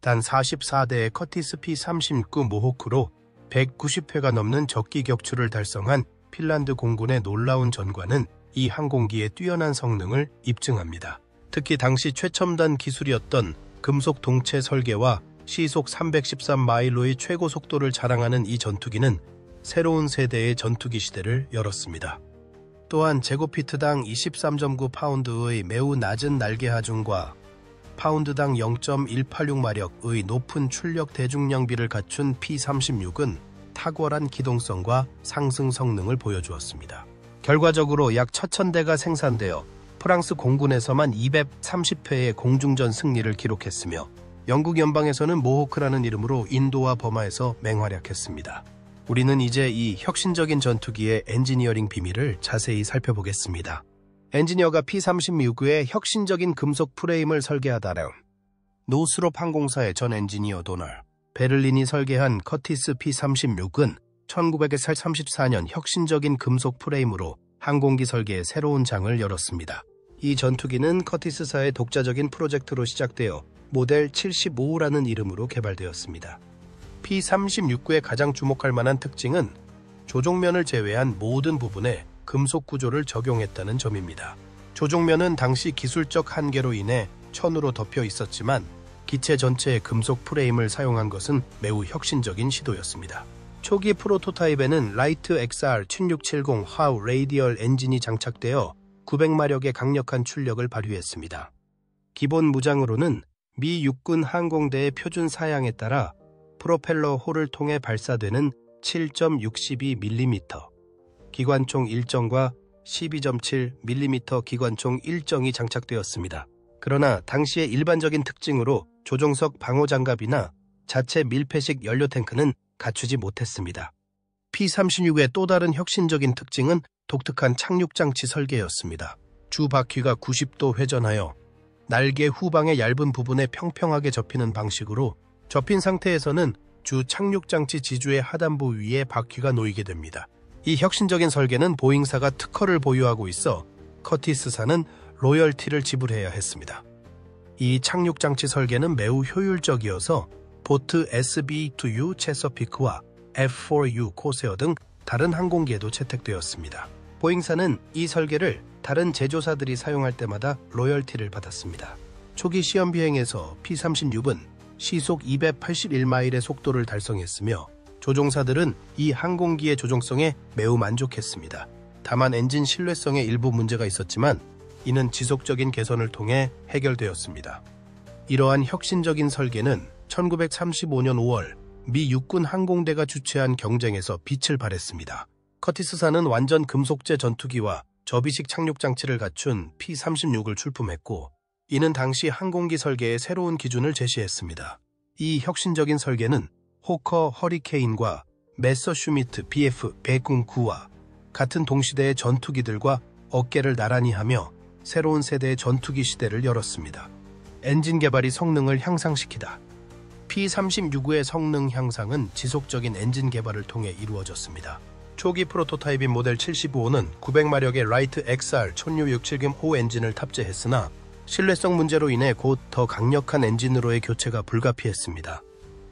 단 44대의 커티스 P-39 모호크로 190회가 넘는 적기 격추를 달성한 핀란드 공군의 놀라운 전과는 이 항공기의 뛰어난 성능을 입증합니다. 특히 당시 최첨단 기술이었던 금속 동체 설계와 시속 313마일로의 최고 속도를 자랑하는 이 전투기는 새로운 세대의 전투기 시대를 열었습니다. 또한 제곱피트당 23.9파운드의 매우 낮은 날개 하중과 파운드당 0.186마력의 높은 출력 대중량비를 갖춘 P-36은 탁월한 기동성과 상승 성능을 보여주었습니다. 결과적으로 약 1,000대가 생산되어 프랑스 공군에서만 230회의 공중전 승리를 기록했으며 영국 연방에서는 모호크라는 이름으로 인도와 버마에서 맹활약했습니다. 우리는 이제 이 혁신적인 전투기의 엔지니어링 비밀을 자세히 살펴보겠습니다. 엔지니어가 P-36의 혁신적인 금속 프레임을 설계하다는 노스롭 항공사의 전 엔지니어 도널 베를린이 설계한 커티스 P-36은 1934년 혁신적인 금속 프레임으로 항공기 설계의 새로운 장을 열었습니다. 이 전투기는 커티스사의 독자적인 프로젝트로 시작되어 모델 75라는 이름으로 개발되었습니다. P-36의 가장 주목할 만한 특징은 조종면을 제외한 모든 부분에 금속 구조를 적용했다는 점입니다. 조종면은 당시 기술적 한계로 인해 천으로 덮여 있었지만 기체 전체의 금속 프레임을 사용한 것은 매우 혁신적인 시도였습니다. 초기 프로토타입에는 라이트 XR-1670 하우 레이디얼 엔진이 장착되어 900마력의 강력한 출력을 발휘했습니다. 기본 무장으로는 미 육군 항공대의 표준 사양에 따라 프로펠러 홀을 통해 발사되는 7.62mm 기관총 1정과 12.7mm 기관총 1정이 장착되었습니다. 그러나 당시의 일반적인 특징으로 조종석 방호장갑이나 자체 밀폐식 연료탱크는 갖추지 못했습니다. P-36의 또 다른 혁신적인 특징은 독특한 착륙장치 설계였습니다. 주 바퀴가 90도 회전하여 날개 후방의 얇은 부분에 평평하게 접히는 방식으로 접힌 상태에서는 주 착륙장치 지주의 하단부 위에 바퀴가 놓이게 됩니다. 이 혁신적인 설계는 보잉사가 특허를 보유하고 있어 커티스사는 로열티를 지불해야 했습니다. 이 착륙장치 설계는 매우 효율적이어서 보트 SB-2U 체서피크와 F-4U 코세어 등 다른 항공기에도 채택되었습니다. 보잉사는 이 설계를 다른 제조사들이 사용할 때마다 로열티를 받았습니다. 초기 시험 비행에서 P-36은 시속 281마일의 속도를 달성했으며 조종사들은 이 항공기의 조종성에 매우 만족했습니다. 다만 엔진 신뢰성에 일부 문제가 있었지만 이는 지속적인 개선을 통해 해결되었습니다. 이러한 혁신적인 설계는 1935년 5월 미 육군 항공대가 주최한 경쟁에서 빛을 발했습니다. 커티스사는 완전 금속제 전투기와 접이식 착륙장치를 갖춘 P-36을 출품했고 이는 당시 항공기 설계의 새로운 기준을 제시했습니다. 이 혁신적인 설계는 호커 허리케인과 메서슈미트 BF-109와 같은 동시대의 전투기들과 어깨를 나란히 하며 새로운 세대의 전투기 시대를 열었습니다. 엔진 개발이 성능을 향상시키다. P-36의 성능 향상은 지속적인 엔진 개발을 통해 이루어졌습니다. 초기 프로토타입인 모델 75는 900마력의 라이트 XR-1670호 엔진을 탑재했으나 신뢰성 문제로 인해 곧 더 강력한 엔진으로의 교체가 불가피했습니다.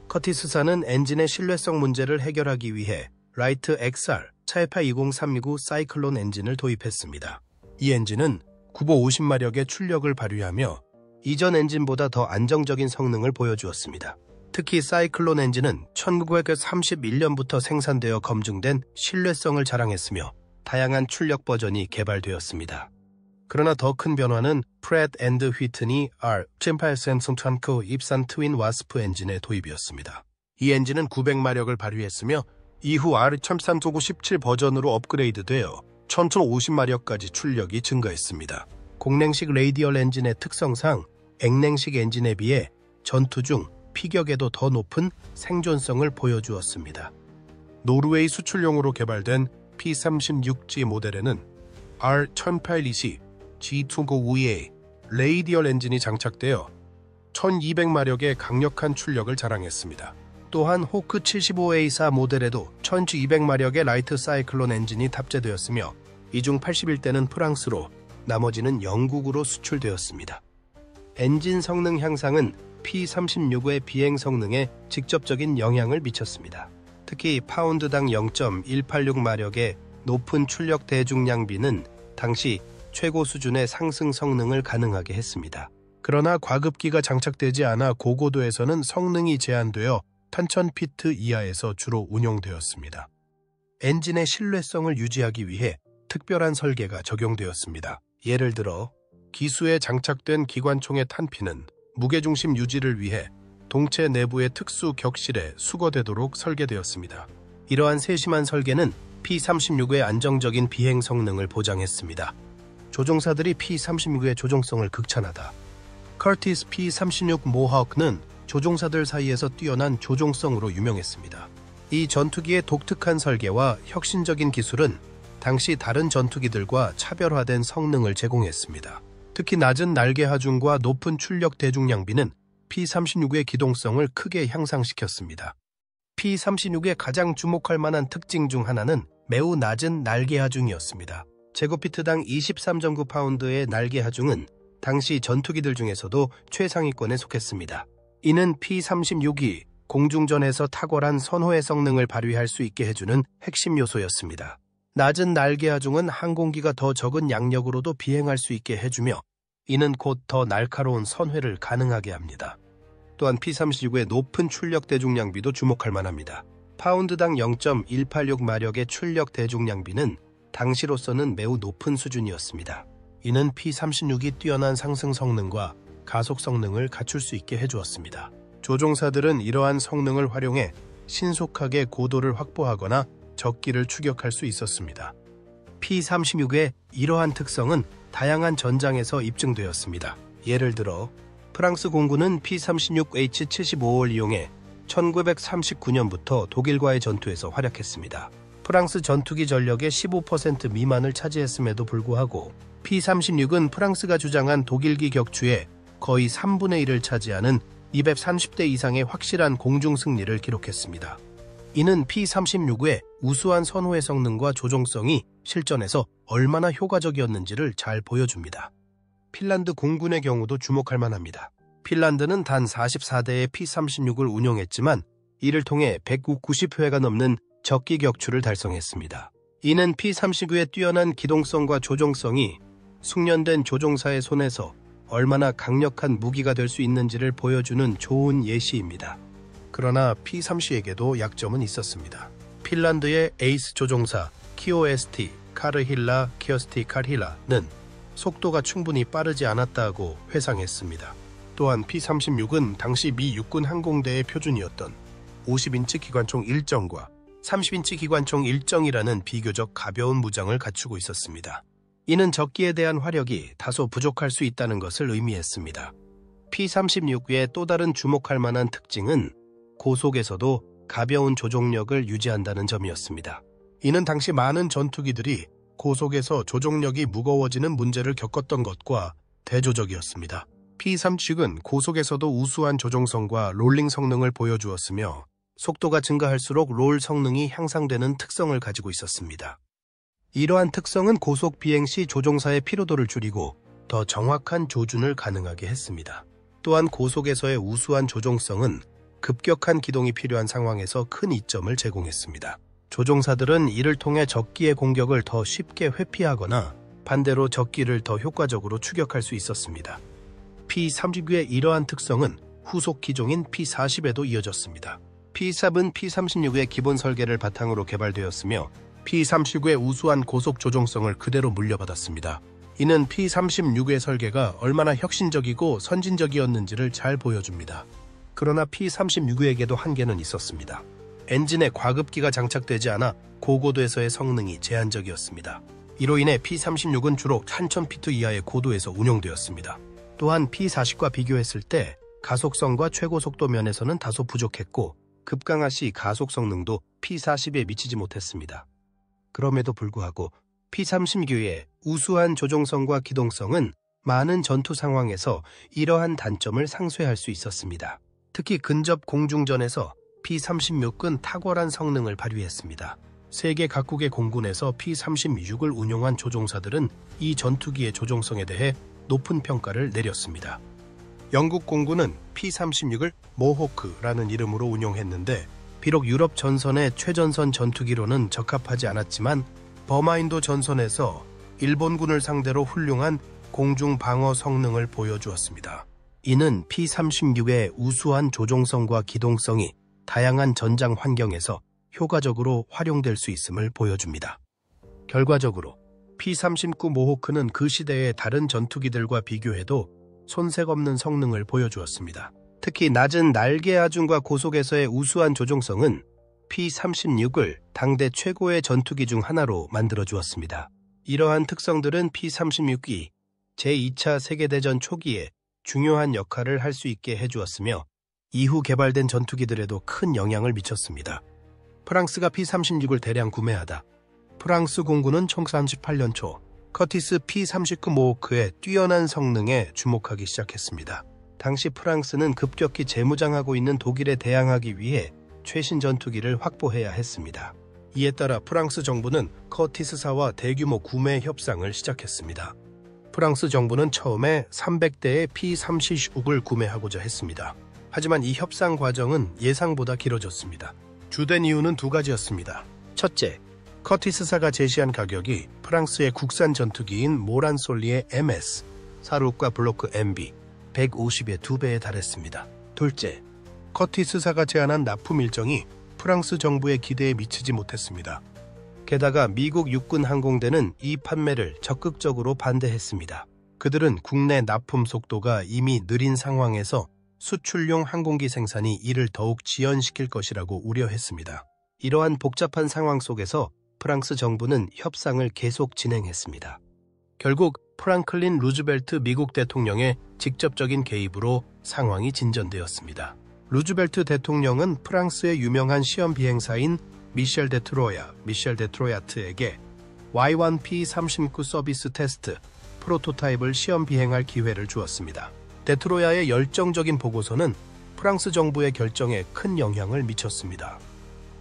커티스사는 엔진의 신뢰성 문제를 해결하기 위해 라이트 XR-4820329 사이클론 엔진을 도입했습니다. 이 엔진은 950마력의 출력을 발휘하며 이전 엔진보다 더 안정적인 성능을 보여주었습니다. 특히 사이클론 엔진은 1931년부터 생산되어 검증된 신뢰성을 자랑했으며 다양한 출력 버전이 개발되었습니다. 그러나 더 큰 변화는 프렛 앤드 휘트니 R-18 입산 트윈 와스프 엔진의 도입이었습니다. 이 엔진은 900마력을 발휘했으며 이후 R-1397 버전으로 업그레이드되어 1050마력까지 출력이 증가했습니다. 공냉식 레이디얼 엔진의 특성상 액냉식 엔진에 비해 전투 중 피격에도 더 높은 생존성을 보여주었습니다. 노르웨이 수출용으로 개발된 P-36G 모델에는 R-1820 G295의 레이디얼 엔진이 장착되어 1200마력의 강력한 출력을 자랑했습니다. 또한 호크 75A4 모델에도 1200마력의 라이트 사이클론 엔진이 탑재되었으며 이 중 81대는 프랑스로 나머지는 영국으로 수출되었습니다. 엔진 성능 향상은 P-36의 비행 성능에 직접적인 영향을 미쳤습니다. 특히 파운드당 0.186마력의 높은 출력 대중량비는 당시 최고 수준의 상승 성능을 가능하게 했습니다. 그러나 과급기가 장착되지 않아 고고도에서는 성능이 제한되어 1000피트 이하에서 주로 운용되었습니다. 엔진의 신뢰성을 유지하기 위해 특별한 설계가 적용되었습니다. 예를 들어 기수에 장착된 기관총의 탄피는 무게중심 유지를 위해 동체 내부의 특수 격실에 수거되도록 설계되었습니다. 이러한 세심한 설계는 P-36의 안정적인 비행 성능을 보장했습니다. 조종사들이 P-36의 조종성을 극찬하다. 커티스 P-36 모하크는 조종사들 사이에서 뛰어난 조종성으로 유명했습니다. 이 전투기의 독특한 설계와 혁신적인 기술은 당시 다른 전투기들과 차별화된 성능을 제공했습니다. 특히 낮은 날개 하중과 높은 출력 대중량비는 P-36의 기동성을 크게 향상시켰습니다. P-36의 가장 주목할 만한 특징 중 하나는 매우 낮은 날개 하중이었습니다. 제곱피트당 23.9파운드의 날개 하중은 당시 전투기들 중에서도 최상위권에 속했습니다. 이는 P-36이 공중전에서 탁월한 선호의 성능을 발휘할 수 있게 해주는 핵심 요소였습니다. 낮은 날개 하중은 항공기가 더 적은 양력으로도 비행할 수 있게 해주며 이는 곧 더 날카로운 선회를 가능하게 합니다. 또한 P-36의 높은 출력 대중량비도 주목할 만합니다. 파운드당 0.186마력의 출력 대중량비는 당시로서는 매우 높은 수준이었습니다. 이는 P-36이 뛰어난 상승 성능과 가속 성능을 갖출 수 있게 해주었습니다. 조종사들은 이러한 성능을 활용해 신속하게 고도를 확보하거나 적기를 추격할 수 있었습니다. P-36의 이러한 특성은 다양한 전장에서 입증되었습니다. 예를 들어 프랑스 공군은 P-36H-75를 이용해 1939년부터 독일과의 전투에서 활약했습니다. 프랑스 전투기 전력의 15% 미만을 차지했음에도 불구하고 P-36은 프랑스가 주장한 독일기 격추의 거의 3분의 1을 차지하는 230대 이상의 확실한 공중 승리를 기록했습니다. 이는 P-36의 우수한 선호의 성능과 조종성이 실전에서 얼마나 효과적이었는지를 잘 보여줍니다. 핀란드 공군의 경우도 주목할 만합니다. 핀란드는 단 44대의 P-36을 운용했지만 이를 통해 190회가 넘는 적기 격추를 달성했습니다. 이는 P-39의 뛰어난 기동성과 조종성이 숙련된 조종사의 손에서 얼마나 강력한 무기가 될 수 있는지를 보여주는 좋은 예시입니다. 그러나 P-30에게도 약점은 있었습니다. 핀란드의 에이스 조종사 키오에스티 카르힐라 키오스티 카르힐라는 속도가 충분히 빠르지 않았다고 회상했습니다. 또한 P-36은 당시 미 육군 항공대의 표준이었던 50인치 기관총 1정과 30인치 기관총 1정이라는 비교적 가벼운 무장을 갖추고 있었습니다. 이는 적기에 대한 화력이 다소 부족할 수 있다는 것을 의미했습니다. P-36의 또 다른 주목할 만한 특징은 고속에서도 가벼운 조종력을 유지한다는 점이었습니다. 이는 당시 많은 전투기들이 고속에서 조종력이 무거워지는 문제를 겪었던 것과 대조적이었습니다. P-36은 고속에서도 우수한 조종성과 롤링 성능을 보여주었으며 속도가 증가할수록 롤 성능이 향상되는 특성을 가지고 있었습니다. 이러한 특성은 고속 비행 시 조종사의 피로도를 줄이고 더 정확한 조준을 가능하게 했습니다. 또한 고속에서의 우수한 조종성은 급격한 기동이 필요한 상황에서 큰 이점을 제공했습니다. 조종사들은 이를 통해 적기의 공격을 더 쉽게 회피하거나 반대로 적기를 더 효과적으로 추격할 수 있었습니다. P-39의 이러한 특성은 후속 기종인 P-40에도 이어졌습니다. P-40은 P-36의 기본 설계를 바탕으로 개발되었으며 P-39의 우수한 고속 조종성을 그대로 물려받았습니다. 이는 P-36의 설계가 얼마나 혁신적이고 선진적이었는지를 잘 보여줍니다. 그러나 P-36에게도 한계는 있었습니다. 엔진에 과급기가 장착되지 않아 고고도에서의 성능이 제한적이었습니다. 이로 인해 P-36은 주로 1000피트 이하의 고도에서 운용되었습니다. 또한 P-40과 비교했을 때 가속성과 최고 속도 면에서는 다소 부족했고 급강하 시 가속 성능도 P-40에 미치지 못했습니다. 그럼에도 불구하고 P-36의 우수한 조종성과 기동성은 많은 전투 상황에서 이러한 단점을 상쇄할 수 있었습니다. 특히 근접 공중전에서 P-36은 탁월한 성능을 발휘했습니다. 세계 각국의 공군에서 P-36을 운용한 조종사들은 이 전투기의 조종성에 대해 높은 평가를 내렸습니다. 영국 공군은 P-36을 모호크라는 이름으로 운용했는데 비록 유럽 전선의 최전선 전투기로는 적합하지 않았지만 버마인도 전선에서 일본군을 상대로 훌륭한 공중 방어 성능을 보여주었습니다. 이는 P-36의 우수한 조종성과 기동성이 다양한 전장 환경에서 효과적으로 활용될 수 있음을 보여줍니다. 결과적으로 P-39 모호크는 그 시대의 다른 전투기들과 비교해도 손색 없는 성능을 보여주었습니다. 특히 낮은 날개 하중과 고속에서의 우수한 조종성은 P-36을 당대 최고의 전투기 중 하나로 만들어주었습니다. 이러한 특성들은 P-36이 제2차 세계대전 초기에 중요한 역할을 할 수 있게 해주었으며 이후 개발된 전투기들에도 큰 영향을 미쳤습니다. 프랑스가 P-36을 대량 구매하다 프랑스 공군은 1938년 초 커티스 P-39 모호크의 뛰어난 성능에 주목하기 시작했습니다. 당시 프랑스는 급격히 재무장하고 있는 독일에 대항하기 위해 최신 전투기를 확보해야 했습니다. 이에 따라 프랑스 정부는 커티스사와 대규모 구매 협상을 시작했습니다. 프랑스 정부는 처음에 300대의 P-36을 구매하고자 했습니다. 하지만 이 협상 과정은 예상보다 길어졌습니다. 주된 이유는 두 가지였습니다. 첫째, 커티스사가 제시한 가격이 프랑스의 국산 전투기인 모란솔리의 MS, 사루과 블로크 MB 150의 2배에 달했습니다. 둘째, 커티스사가 제안한 납품 일정이 프랑스 정부의 기대에 미치지 못했습니다. 게다가 미국 육군 항공대는 이 판매를 적극적으로 반대했습니다. 그들은 국내 납품 속도가 이미 느린 상황에서 수출용 항공기 생산이 이를 더욱 지연시킬 것이라고 우려했습니다. 이러한 복잡한 상황 속에서 프랑스 정부는 협상을 계속 진행했습니다. 결국 프랑클린 루즈벨트 미국 대통령의 직접적인 개입으로 상황이 진전되었습니다. 루즈벨트 대통령은 프랑스의 유명한 시험 비행사인 미셸 데트로야트에게 Y1P-39 서비스 테스트 프로토타입을 시험 비행할 기회를 주었습니다. 데트로야의 열정적인 보고서는 프랑스 정부의 결정에 큰 영향을 미쳤습니다.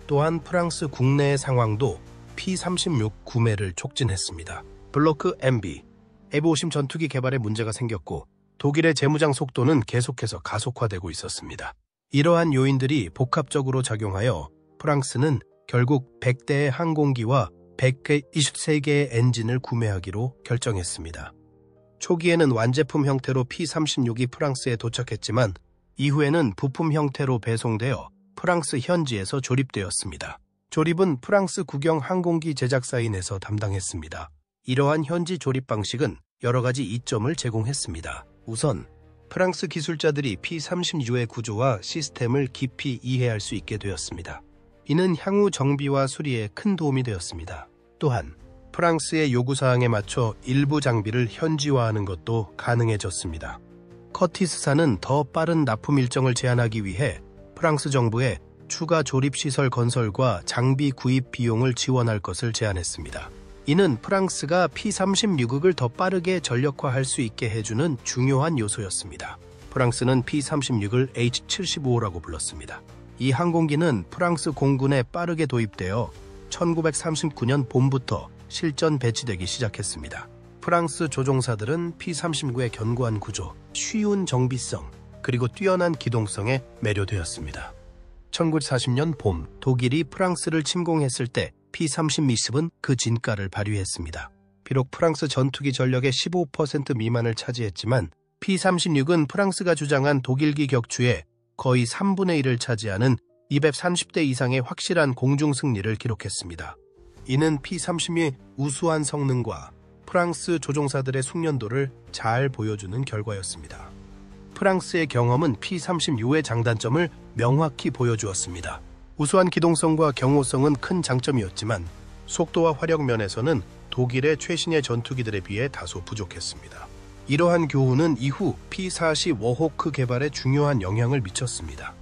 또한 프랑스 국내의 상황도 P-36 구매를 촉진했습니다. 블로크 MB, F-50 전투기 개발에 문제가 생겼고 독일의 재무장 속도는 계속해서 가속화되고 있었습니다. 이러한 요인들이 복합적으로 작용하여 프랑스는 결국 100대의 항공기와 123개의 엔진을 구매하기로 결정했습니다. 초기에는 완제품 형태로 P-36이 프랑스에 도착했지만 이후에는 부품 형태로 배송되어 프랑스 현지에서 조립되었습니다. 조립은 프랑스 국영 항공기 제작사인에서 담당했습니다. 이러한 현지 조립 방식은 여러 가지 이점을 제공했습니다. 우선 프랑스 기술자들이 P-36의 구조와 시스템을 깊이 이해할 수 있게 되었습니다. 이는 향후 정비와 수리에 큰 도움이 되었습니다. 또한 프랑스의 요구사항에 맞춰 일부 장비를 현지화하는 것도 가능해졌습니다. 커티스사는 더 빠른 납품 일정을 제한하기 위해 프랑스 정부에 추가 조립시설 건설과 장비 구입 비용을 지원할 것을 제안했습니다. 이는 프랑스가 P-36을 더 빠르게 전력화할 수 있게 해주는 중요한 요소였습니다. 프랑스는 P-36을 H-75라고 불렀습니다. 이 항공기는 프랑스 공군에 빠르게 도입되어 1939년 봄부터 실전 배치되기 시작했습니다. 프랑스 조종사들은 P-39의 견고한 구조, 쉬운 정비성, 그리고 뛰어난 기동성에 매료되었습니다. 1940년 봄, 독일이 프랑스를 침공했을 때 P-30 은 그 진가를 발휘했습니다. 비록 프랑스 전투기 전력의 15% 미만을 차지했지만 P-36은 프랑스가 주장한 독일기 격추의 거의 3분의 1을 차지하는 230대 이상의 확실한 공중 승리를 기록했습니다. 이는 P-30의 우수한 성능과 프랑스 조종사들의 숙련도를 잘 보여주는 결과였습니다. 프랑스의 경험은 P-36의 장단점을 명확히 보여주었습니다. 우수한 기동성과 경호성은 큰 장점이었지만 속도와 화력 면에서는 독일의 최신의 전투기들에 비해 다소 부족했습니다. 이러한 교훈은 이후 P-40 워호크 개발에 중요한 영향을 미쳤습니다.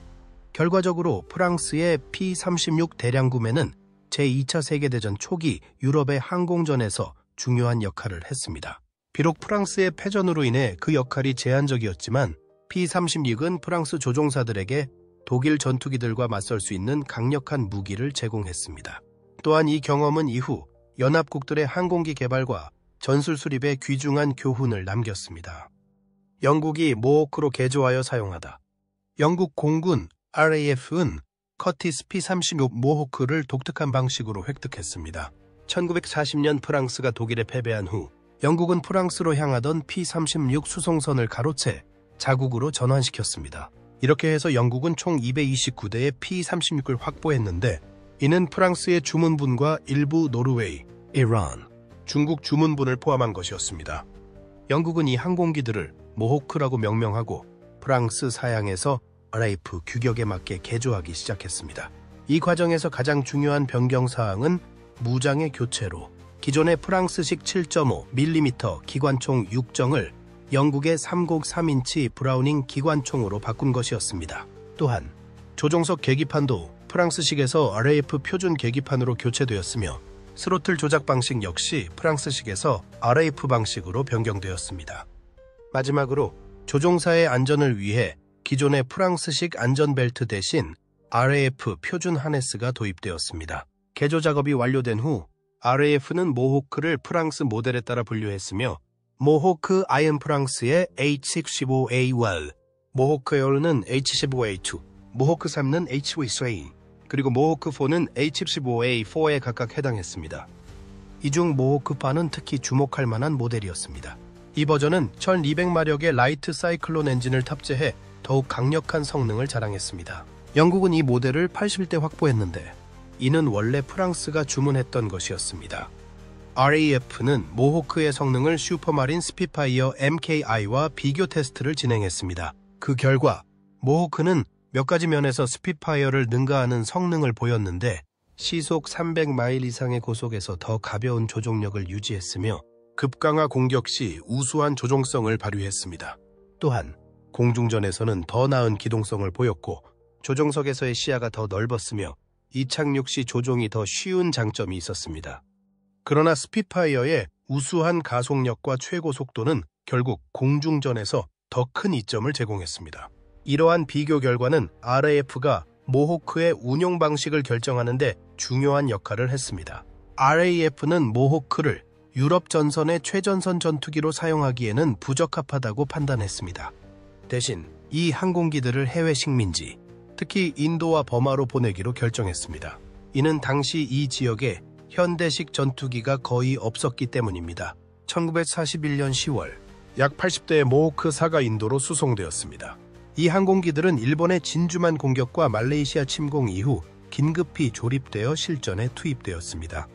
결과적으로 프랑스의 P-36 대량 구매는 제2차 세계대전 초기 유럽의 항공전에서 중요한 역할을 했습니다. 비록 프랑스의 패전으로 인해 그 역할이 제한적이었지만 P-36은 프랑스 조종사들에게 독일 전투기들과 맞설 수 있는 강력한 무기를 제공했습니다. 또한 이 경험은 이후 연합국들의 항공기 개발과 전술 수립에 귀중한 교훈을 남겼습니다. 영국이 모호크로 개조하여 사용하다. 영국 공군 RAF은 커티스 P-36 모호크를 독특한 방식으로 획득했습니다. 1940년 프랑스가 독일에 패배한 후 영국은 프랑스로 향하던 P-36 수송선을 가로채 자국으로 전환시켰습니다. 이렇게 해서 영국은 총 229대의 P-36을 확보했는데 이는 프랑스의 주문분과 일부 노르웨이, 이란, 중국 주문분을 포함한 것이었습니다. 영국은 이 항공기들을 모호크라고 명명하고 프랑스 사양에서 RAF 규격에 맞게 개조하기 시작했습니다. 이 과정에서 가장 중요한 변경사항은 무장의 교체로 기존의 프랑스식 7.5mm 기관총 6정을 영국의 303인치 브라우닝 기관총으로 바꾼 것이었습니다. 또한 조종석 계기판도 프랑스식에서 RAF 표준 계기판으로 교체되었으며 스로틀 조작 방식 역시 프랑스식에서 RAF 방식으로 변경되었습니다. 마지막으로 조종사의 안전을 위해 기존의 프랑스식 안전벨트 대신 RAF 표준 하네스가 도입되었습니다. 개조 작업이 완료된 후 RAF는 모호크를 프랑스 모델에 따라 분류했으며 모호크 아이언 프랑스의 H-15A1, 모호크 에어는 H-15A2, 모호크 3는 H-15A, 그리고 모호크 4는 H-15A4에 각각 해당했습니다. 이 중 모호크8은 특히 주목할 만한 모델이었습니다. 이 버전은 1200마력의 라이트 사이클론 엔진을 탑재해 더욱 강력한 성능을 자랑했습니다. 영국은 이 모델을 80대 확보했는데 이는 원래 프랑스가 주문했던 것이었습니다. RAF는 모호크의 성능을 슈퍼마린 스피파이어 MKI와 비교 테스트를 진행했습니다. 그 결과 모호크는 몇 가지 면에서 스피파이어를 능가하는 성능을 보였는데 시속 300마일 이상의 고속에서 더 가벼운 조종력을 유지했으며 급강하 공격 시 우수한 조종성을 발휘했습니다. 또한 공중전에서는 더 나은 기동성을 보였고 조종석에서의 시야가 더 넓었으며 이착륙 시 조종이 더 쉬운 장점이 있었습니다. 그러나 스피파이어의 우수한 가속력과 최고 속도는 결국 공중전에서 더 큰 이점을 제공했습니다. 이러한 비교 결과는 RAF가 모호크의 운용 방식을 결정하는 데 중요한 역할을 했습니다. RAF는 모호크를 유럽 전선의 최전선 전투기로 사용하기에는 부적합하다고 판단했습니다. 대신 이 항공기들을 해외 식민지, 특히 인도와 버마로 보내기로 결정했습니다. 이는 당시 이 지역에 현대식 전투기가 거의 없었기 때문입니다. 1941년 10월, 약 80대의 모호크 4가 인도로 수송되었습니다. 이 항공기들은 일본의 진주만 공격과 말레이시아 침공 이후 긴급히 조립되어 실전에 투입되었습니다.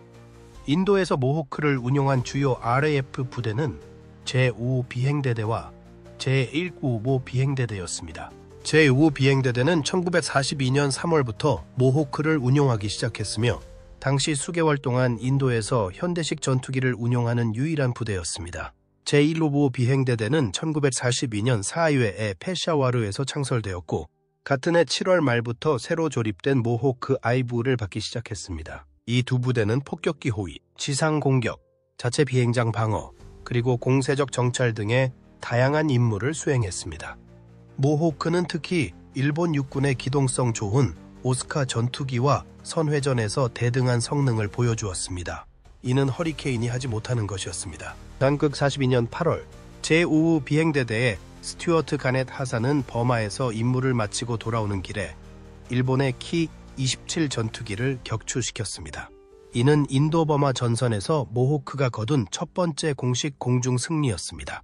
인도에서 모호크를 운용한 주요 RAF 부대는 제5 비행대대와 제195 비행대대였습니다. 제5 비행대대는 1942년 3월부터 모호크를 운용하기 시작했으며 당시 수개월 동안 인도에서 현대식 전투기를 운용하는 유일한 부대였습니다. 제155 비행대대는 1942년 4회에 페샤와르에서 창설되었고 같은 해 7월 말부터 새로 조립된 모호크 아이브를 받기 시작했습니다. 이 두 부대는 폭격기 호위, 지상 공격, 자체 비행장 방어, 그리고 공세적 정찰 등의 다양한 임무를 수행했습니다. 모호크는 특히 일본 육군의 기동성 좋은 오스카 전투기와 선회전에서 대등한 성능을 보여주었습니다. 이는 허리케인이 하지 못하는 것이었습니다. 남극 42년 8월 제5 비행대대의 스튜어트 가넷 하사는 버마에서 임무를 마치고 돌아오는 길에 일본의 키-27 전투기를 격추시켰습니다. 이는 인도-버마 전선에서 모호크가 거둔 첫 번째 공식 공중 승리였습니다.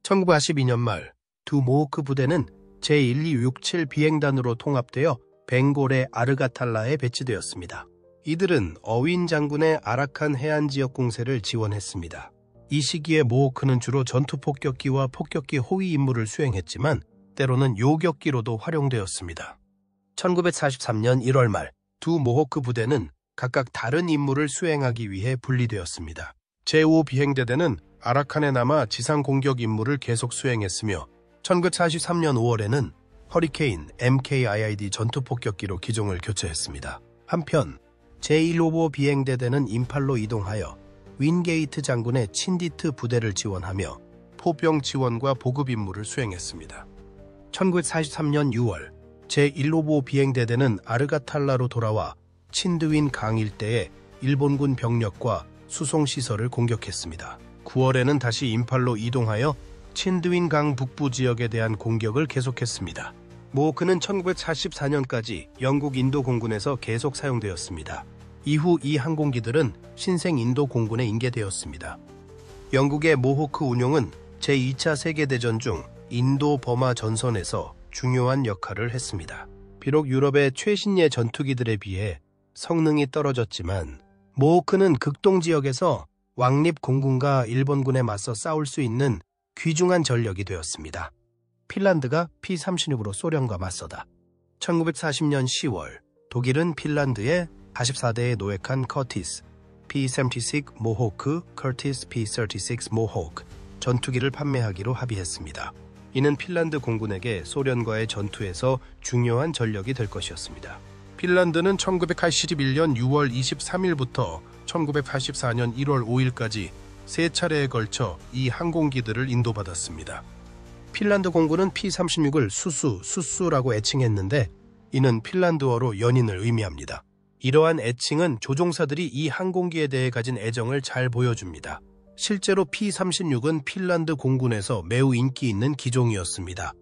1942년 말 두 모호크 부대는 제1267 비행단으로 통합되어 벵골의 아르가탈라에 배치되었습니다. 이들은 어윈 장군의 아라칸 해안지역 공세를 지원했습니다. 이 시기에 모호크는 주로 전투폭격기와 폭격기 호위 임무를 수행했지만 때로는 요격기로도 활용되었습니다. 1943년 1월 말 두 모호크 부대는 각각 다른 임무를 수행하기 위해 분리되었습니다. 제5 비행대대는 아라칸에 남아 지상 공격 임무를 계속 수행했으며 1943년 5월에는 허리케인 MKIID 전투폭격기로 기종을 교체했습니다. 한편 제155 비행대대는 임팔로 이동하여 윈게이트 장군의 친디트 부대를 지원하며 포병 지원과 보급 임무를 수행했습니다. 1943년 6월 제155 비행대대는 아르가탈라로 돌아와 친드윈 강 일대의 일본군 병력과 수송시설을 공격했습니다. 9월에는 다시 임팔로 이동하여 친드윈 강 북부 지역에 대한 공격을 계속했습니다. 모호크는 1944년까지 영국 인도 공군에서 계속 사용되었습니다. 이후 이 항공기들은 신생 인도 공군에 인계되었습니다. 영국의 모호크 운용은 제2차 세계대전 중 인도 버마 전선에서 중요한 역할을 했습니다. 비록 유럽의 최신의 전투기들에 비해 성능이 떨어졌지만 모호크는 극동 지역에서 왕립 공군과 일본군에 맞서 싸울 수 있는 귀중한 전력이 되었습니다. 핀란드가 P-36으로 소련과 맞서다. 1940년 10월 독일은 핀란드에 44대의 노획한 커티스 P-76 모호크, 커티스 P-36 모호크 전투기를 판매하기로 합의했습니다. 이는 핀란드 공군에게 소련과의 전투에서 중요한 전력이 될 것이었습니다. 핀란드는 1981년 6월 23일부터 1984년 1월 5일까지 세 차례에 걸쳐 이 항공기들을 인도받았습니다. 핀란드 공군은 P-36을 수수라고 애칭했는데 이는 핀란드어로 연인을 의미합니다. 이러한 애칭은 조종사들이 이 항공기에 대해 가진 애정을 잘 보여줍니다. 실제로 P-36은 핀란드 공군에서 매우 인기 있는 기종이었습니다.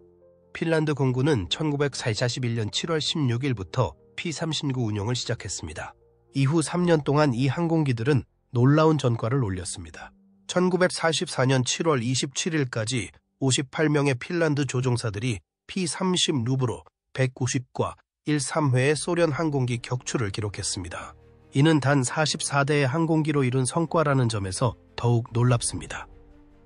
핀란드 공군은 1941년 7월 16일부터 P-39 운용을 시작했습니다. 이후 3년 동안 이 항공기들은 놀라운 전과를 올렸습니다. 1944년 7월 27일까지 58명의 핀란드 조종사들이 P-30 루브로 190과 1-3회의 소련 항공기 격추를 기록했습니다. 이는 단 44대의 항공기로 이룬 성과라는 점에서 더욱 놀랍습니다.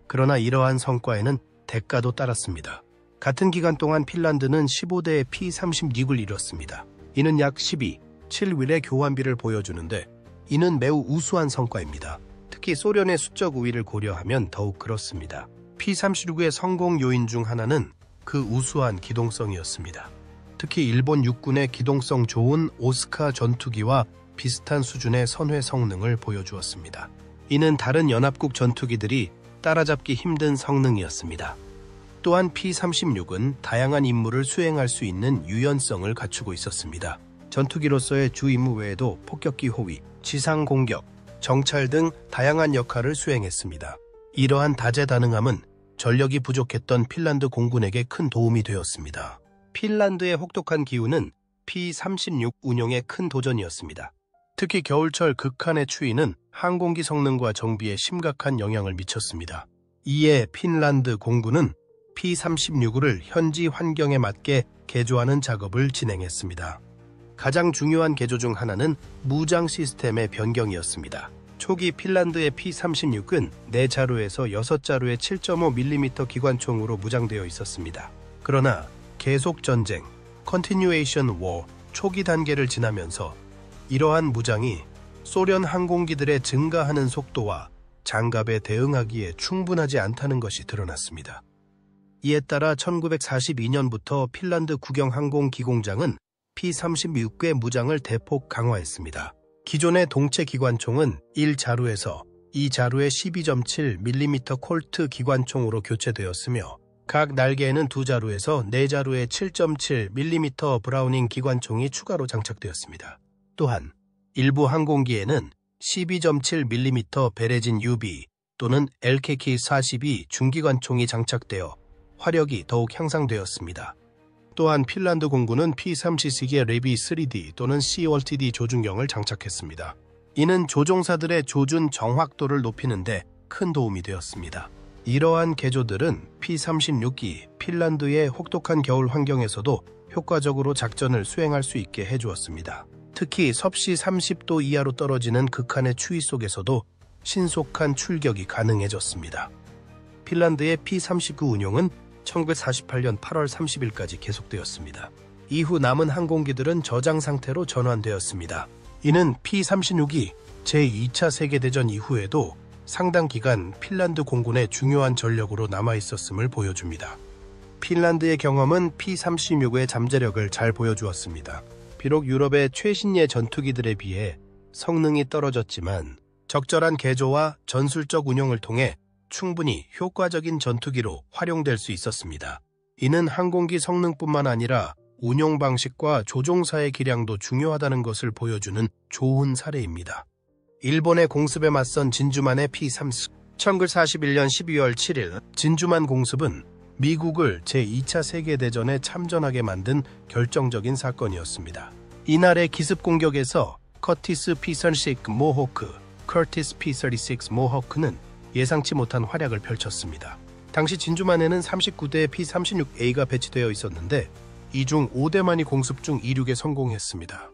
그러나 이러한 성과에는 대가도 따랐습니다. 같은 기간 동안 핀란드는 15대의 P-36을 이뤘습니다. 이는 약 7일의 교환비를 보여주는데 이는 매우 우수한 성과입니다. 특히 소련의 수적 우위를 고려하면 더욱 그렇습니다. P-36의 성공 요인 중 하나는 그 우수한 기동성이었습니다. 특히 일본 육군의 기동성 좋은 오스카 전투기와 비슷한 수준의 선회 성능을 보여주었습니다. 이는 다른 연합국 전투기들이 따라잡기 힘든 성능이었습니다. 또한 P-36은 다양한 임무를 수행할 수 있는 유연성을 갖추고 있었습니다. 전투기로서의 주 임무 외에도 폭격기 호위, 지상 공격, 정찰 등 다양한 역할을 수행했습니다. 이러한 다재다능함은 전력이 부족했던 핀란드 공군에게 큰 도움이 되었습니다. 핀란드의 혹독한 기후는 P-36 운용에 큰 도전이었습니다. 특히 겨울철 극한의 추위는 항공기 성능과 정비에 심각한 영향을 미쳤습니다. 이에 핀란드 공군은 P-36을 현지 환경에 맞게 개조하는 작업을 진행했습니다. 가장 중요한 개조 중 하나는 무장 시스템의 변경이었습니다. 초기 핀란드의 P-36은 4자루에서 6자루의 7.5mm 기관총으로 무장되어 있었습니다. 그러나 계속 전쟁, Continuation War 초기 단계를 지나면서 이러한 무장이 소련 항공기들의 증가하는 속도와 장갑에 대응하기에 충분하지 않다는 것이 드러났습니다. 이에 따라 1942년부터 핀란드 국영항공기공장은 P-36의 무장을 대폭 강화했습니다. 기존의 동체 기관총은 1자루에서 2자루의 12.7mm 콜트 기관총으로 교체되었으며 각 날개에는 2자루에서 4자루의 7.7mm 브라우닝 기관총이 추가로 장착되었습니다. 또한 일부 항공기에는 12.7mm 베레진 UB 또는 LKK-42 중기관총이 장착되어 화력이 더욱 향상되었습니다. 또한 핀란드 공군은 P-36의 레비 3D 또는 COLTD 조준경을 장착했습니다. 이는 조종사들의 조준 정확도를 높이는 데 큰 도움이 되었습니다. 이러한 개조들은 P-36이 핀란드의 혹독한 겨울 환경에서도 효과적으로 작전을 수행할 수 있게 해주었습니다. 특히 섭씨 30도 이하로 떨어지는 극한의 추위 속에서도 신속한 출격이 가능해졌습니다. 핀란드의 P-39 운용은 1948년 8월 30일까지 계속되었습니다. 이후 남은 항공기들은 저장 상태로 전환되었습니다. 이는 P-36이 제2차 세계대전 이후에도 상당 기간 핀란드 공군의 중요한 전력으로 남아있었음을 보여줍니다. 핀란드의 경험은 P-36의 잠재력을 잘 보여주었습니다. 비록 유럽의 최신의 전투기들에 비해 성능이 떨어졌지만 적절한 개조와 전술적 운용을 통해 충분히 효과적인 전투기로 활용될 수 있었습니다. 이는 항공기 성능뿐만 아니라 운용 방식과 조종사의 기량도 중요하다는 것을 보여주는 좋은 사례입니다. 일본의 공습에 맞선 진주만의 P-30 1941년 12월 7일 진주만 공습은 미국을 제2차 세계대전에 참전하게 만든 결정적인 사건이었습니다. 이날의 기습 공격에서 커티스 P-36 모호크, 커티스 P-36 모호크는 예상치 못한 활약을 펼쳤습니다. 당시 진주만에는 39대의 P-36A가 배치되어 있었는데 이 중 5대만이 공습 중 이륙에 성공했습니다.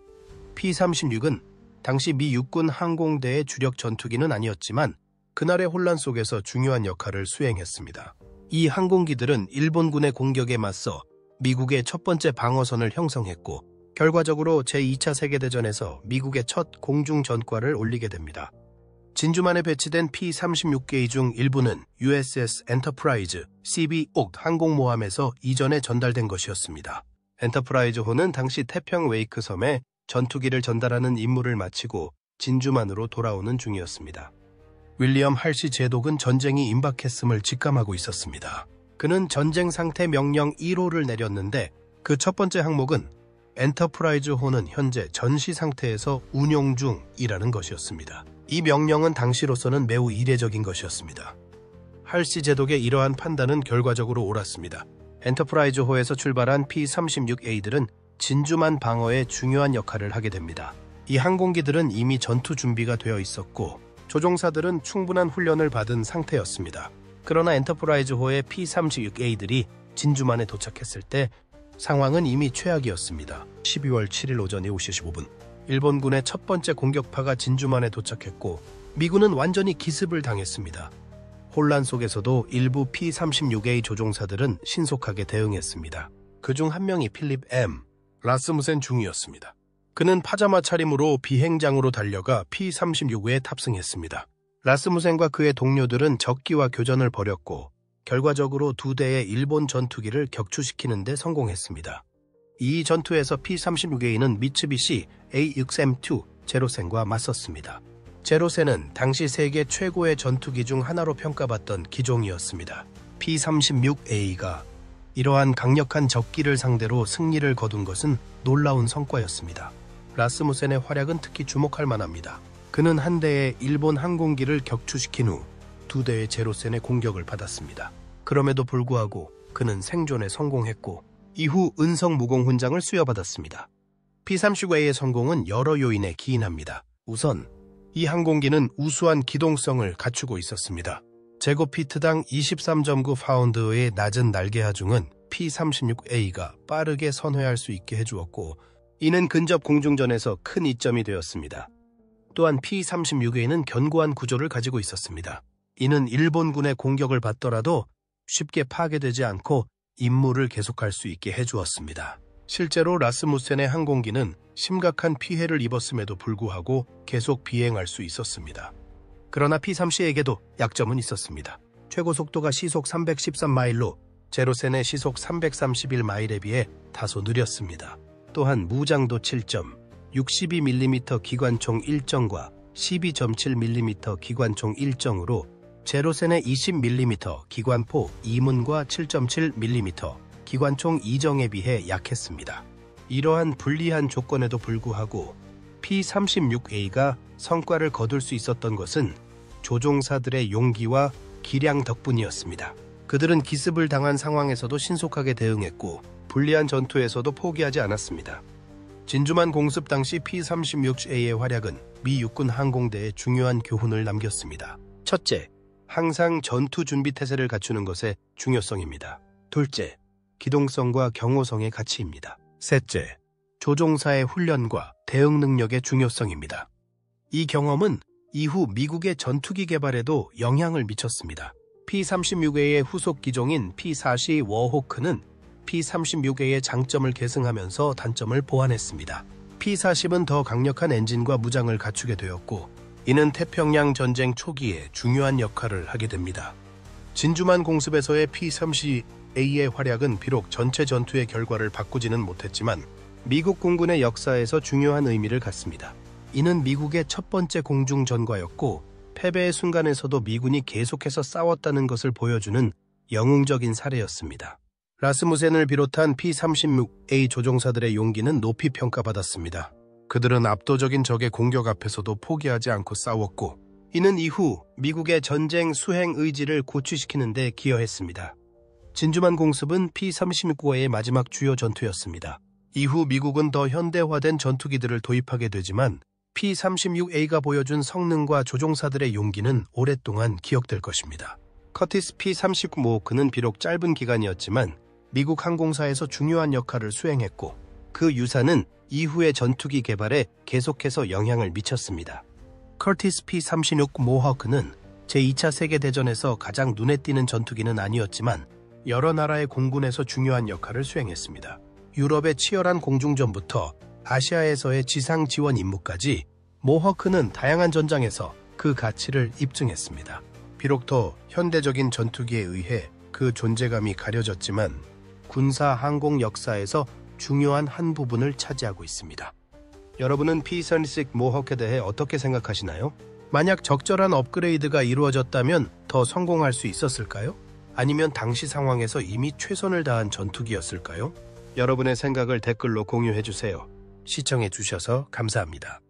P-36은 당시 미 육군 항공대의 주력 전투기는 아니었지만 그날의 혼란 속에서 중요한 역할을 수행했습니다. 이 항공기들은 일본군의 공격에 맞서 미국의 첫 번째 방어선을 형성했고 결과적으로 제2차 세계대전에서 미국의 첫 공중 전과를 올리게 됩니다. 진주만에 배치된 P-36개 중 일부는 USS 엔터프라이즈 CB-옥 항공모함에서 이전에 전달된 것이었습니다. 엔터프라이즈호는 당시 태평 웨이크 섬에 전투기를 전달하는 임무를 마치고 진주만으로 돌아오는 중이었습니다. 윌리엄 할시 제독은 전쟁이 임박했음을 직감하고 있었습니다. 그는 전쟁 상태 명령 1호를 내렸는데 그 첫 번째 항목은 엔터프라이즈호는 현재 전시 상태에서 운용 중이라는 것이었습니다. 이 명령은 당시로서는 매우 이례적인 것이었습니다. 할시 제독의 이러한 판단은 결과적으로 옳았습니다. 엔터프라이즈호에서 출발한 P-36A들은 진주만 방어에 중요한 역할을 하게 됩니다. 이 항공기들은 이미 전투 준비가 되어 있었고 조종사들은 충분한 훈련을 받은 상태였습니다. 그러나 엔터프라이즈호의 P-36A들이 진주만에 도착했을 때 상황은 이미 최악이었습니다. 12월 7일 오전 7시 15분 일본군의 첫 번째 공격파가 진주만에 도착했고 미군은 완전히 기습을 당했습니다. 혼란 속에서도 일부 P-36A 조종사들은 신속하게 대응했습니다. 그중 한 명이 필립 M. 라스무센 중이었습니다. 그는 파자마 차림으로 비행장으로 달려가 P-36에 탑승했습니다. 라스무센과 그의 동료들은 적기와 교전을 벌였고 결과적으로 2대의 일본 전투기를 격추시키는 데 성공했습니다. 이 전투에서 P-36A는 미츠비시 A6M2 제로센과 맞섰습니다. 제로센은 당시 세계 최고의 전투기 중 하나로 평가받던 기종이었습니다. P-36A가 이러한 강력한 적기를 상대로 승리를 거둔 것은 놀라운 성과였습니다. 라스무센의 활약은 특히 주목할 만합니다. 그는 한 대의 일본 항공기를 격추시킨 후 2대의 제로센의 공격을 받았습니다. 그럼에도 불구하고 그는 생존에 성공했고 이후 은성 무공 훈장을 수여받았습니다. P-36A의 성공은 여러 요인에 기인합니다. 우선 이 항공기는 우수한 기동성을 갖추고 있었습니다. 제곱피트당 23.9 파운드의 낮은 날개 하중은 P-36A가 빠르게 선회할 수 있게 해주었고 이는 근접 공중전에서 큰 이점이 되었습니다. 또한 P-36A는 견고한 구조를 가지고 있었습니다. 이는 일본군의 공격을 받더라도 쉽게 파괴되지 않고 임무를 계속할 수 있게 해주었습니다. 실제로 라스무센의 항공기는 심각한 피해를 입었음에도 불구하고 계속 비행할 수 있었습니다. 그러나 P-30에게도 약점은 있었습니다. 최고 속도가 시속 313마일로 제로센의 시속 331마일에 비해 다소 느렸습니다. 또한 무장도 7점, 62mm 기관총 1정과 12.7mm 기관총 1정으로 제로센의 20mm 기관포 2문과 7.7mm 기관총 2정에 비해 약했습니다. 이러한 불리한 조건에도 불구하고 P-36A가 성과를 거둘 수 있었던 것은 조종사들의 용기와 기량 덕분이었습니다. 그들은 기습을 당한 상황에서도 신속하게 대응했고 불리한 전투에서도 포기하지 않았습니다. 진주만 공습 당시 P-36A의 활약은 미 육군 항공대에 중요한 교훈을 남겼습니다. 첫째, 항상 전투 준비 태세를 갖추는 것의 중요성입니다. 둘째, 기동성과 경호성의 가치입니다. 셋째, 조종사의 훈련과 대응 능력의 중요성입니다. 이 경험은 이후 미국의 전투기 개발에도 영향을 미쳤습니다. P-36A의 후속 기종인 P-40 워호크는 P-36A의 장점을 계승하면서 단점을 보완했습니다. P-40은 더 강력한 엔진과 무장을 갖추게 되었고 이는 태평양 전쟁 초기에 중요한 역할을 하게 됩니다. 진주만 공습에서의 P-30A의 활약은 비록 전체 전투의 결과를 바꾸지는 못했지만 미국 공군의 역사에서 중요한 의미를 갖습니다. 이는 미국의 첫 번째 공중 전과였고 패배의 순간에서도 미군이 계속해서 싸웠다는 것을 보여주는 영웅적인 사례였습니다. 라스무센을 비롯한 P-36A 조종사들의 용기는 높이 평가받았습니다. 그들은 압도적인 적의 공격 앞에서도 포기하지 않고 싸웠고 이는 이후 미국의 전쟁 수행 의지를 고취시키는 데 기여했습니다. 진주만 공습은 P-36의 마지막 주요 전투였습니다. 이후 미국은 더 현대화된 전투기들을 도입하게 되지만 P-36A가 보여준 성능과 조종사들의 용기는 오랫동안 기억될 것입니다. 커티스 P-39 모호크는 비록 짧은 기간이었지만 미국 항공사에서 중요한 역할을 수행했고 그 유산은 이후의 전투기 개발에 계속해서 영향을 미쳤습니다. 커티스 P-36 모호크는 제2차 세계대전에서 가장 눈에 띄는 전투기는 아니었지만 여러 나라의 공군에서 중요한 역할을 수행했습니다. 유럽의 치열한 공중전부터 아시아에서의 지상 지원 임무까지 모호크는 다양한 전장에서 그 가치를 입증했습니다. 비록 더 현대적인 전투기에 의해 그 존재감이 가려졌지만 군사 항공 역사에서 중요한 한 부분을 차지하고 있습니다. 여러분은 P-36 모호크에 대해 어떻게 생각하시나요? 만약 적절한 업그레이드가 이루어졌다면 더 성공할 수 있었을까요? 아니면 당시 상황에서 이미 최선을 다한 전투기였을까요? 여러분의 생각을 댓글로 공유해주세요. 시청해주셔서 감사합니다.